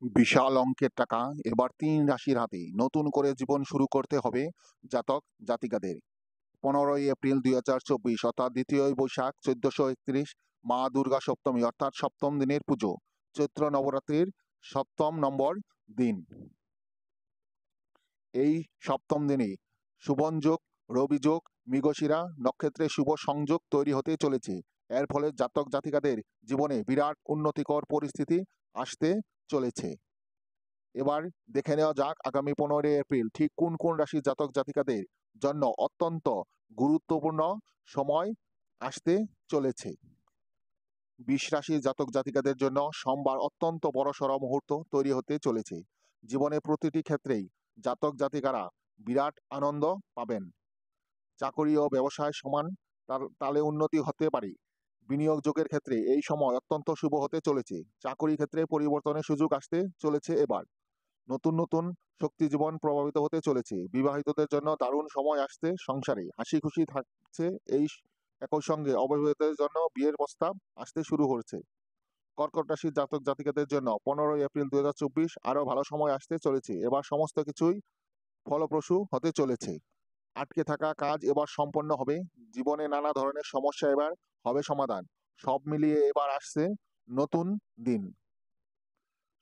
বিশাল অঙ্কের টাকা এবার ৩ রাশির হাতে। নতুন করে জীবন শুরু করতে হবে জাতক জাতিকাদের। ১৫ই এপ্রিল ২০২৪ অর্থাৎ ২য় বৈশাখ ১৪৩১ মা দুর্গা সপ্তমী অর্থাৎ সপ্তম দিনের পুজো। চৈত্র নবরাত্রির ৭ম নম্বর দিন। এই সপ্তম দিনে শুভযোগ, রবিযোগ, মৃগশিরা নক্ষত্রে শুভ সংযোগ তৈরি হতে চলেছে। এর ফলে জাতক জাতিকাদের জীবনে বিরাট উন্নতিকর পরিস্থিতি আসতে চলেছে। এবার দেখে নেওয়া যাক আগামী ১৫ই এপ্রিল ঠিক কোন কোন রাশির জাতক জাতিকাদের জন্য অত্যন্ত গুরুত্বপূর্ণ সময় আসতে চলেছে। ২০ রাশির জাতক জাতিকাদের জন্য সোমবার অত্যন্ত বড়সড় মুহূর্ত তৈরি হতে চলেছে। জীবনে প্রতিটি ক্ষেত্রেই জাতক জাতিকারা বিরাট আনন্দ পাবেন। চাকরি ও ব্যবসায় সমান তালে উন্নতি হতে পারে। বিনিয়োগ যোগের ক্ষেত্রে এই সময় অত্যন্ত শুভ হতে চলেছে। চাকরি ক্ষেত্রে পরিবর্তনের সুযোগ আসতে চলেছে এবার। নতুন নতুন শক্তি জীবন প্রভাবিত হতে চলেছে। বিবাহিতদের জন্য দারুণ সময় আসছে সংসারে। হাসি খুশি থাকছে একই সঙ্গে অবিবাহিতদের জন্য বিয়ের প্রস্তাব আসতে শুরু হচ্ছে। কর্কট রাশির জাতক জাতিকাদের জন্য ১৫ই এপ্রিল ২০২৪ আরো ভালো সময় আসতে চলেছে। এবার সমস্ত কিছুই ফলপ্রসূ হতে চলেছে। আটকে থাকা কাজ এবার সম্পন্ন হবে। জীবনে নানা ধরনের সমস্যা এবার হবে সমাধান। সব মিলিয়ে এবার আসছে নতুন দিন।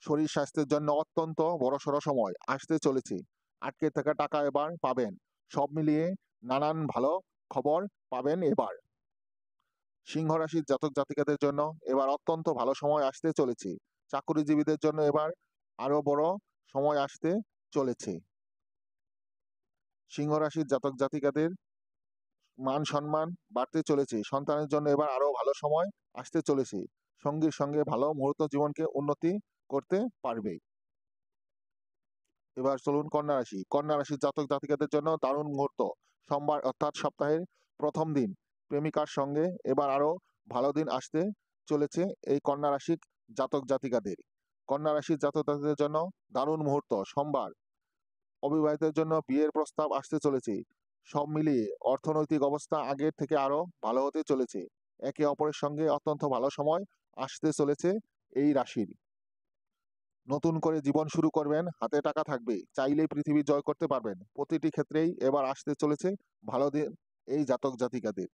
শরীর স্বাস্থ্যের জন্য অত্যন্ত বড়সড় সময় আসতে চলেছে। আটকে থাকা টাকা এবার পাবেন। সব মিলিয়ে নানান ভালো খবর পাবেন এবার। সিংহ রাশির জাতক জাতিকাদের জন্য এবার অত্যন্ত ভালো সময় আসতে চলেছে। চাকরিজীবীদের জন্য এবার আরো বড় সময় আসতে চলেছে। সিংহ রাশির জাতক জাতিকাদের মান সম্মান বাড়তে চলেছে। সন্তানের জন্য এবার আরো ভালো সময় আসতে চলেছে। সঙ্গীর সঙ্গে ভালো মুহূর্ত জীবনকে উন্নতি করতে পারবে। এবার চলুন কন্যা রাশি। কন্যা রাশির জাতক জাতিকাদের জন্য দারুণ মুহূর্ত। সোমবার অর্থাৎ সপ্তাহের প্রথম দিন। প্রেমিকার সঙ্গে এবার আরো ভালো দিন আসতে চলেছে এই কন্যা রাশির জাতক জাতিকাদের। কন্যা রাশির জাতক জাতিকাদের জন্য দারুণ মুহূর্ত। সোমবার অবিবাহিতের জন্য বিয়ের প্রস্তাব আসতে চলেছে। সব মিলিয়ে অর্থনৈতিক অবস্থা আগের থেকে আরো ভালো হতে চলেছে। একে অপরের সঙ্গে অত্যন্ত ভালো সময় আসতে চলেছে এই রাশির। নতুন করে জীবন শুরু করবেন, হাতে টাকা থাকবে, চাইলেই পৃথিবী জয় করতে পারবেন। প্রতিটি ক্ষেত্রেই এবার আসতে চলেছে ভালো দিন এই জাতক জাতিকাদের।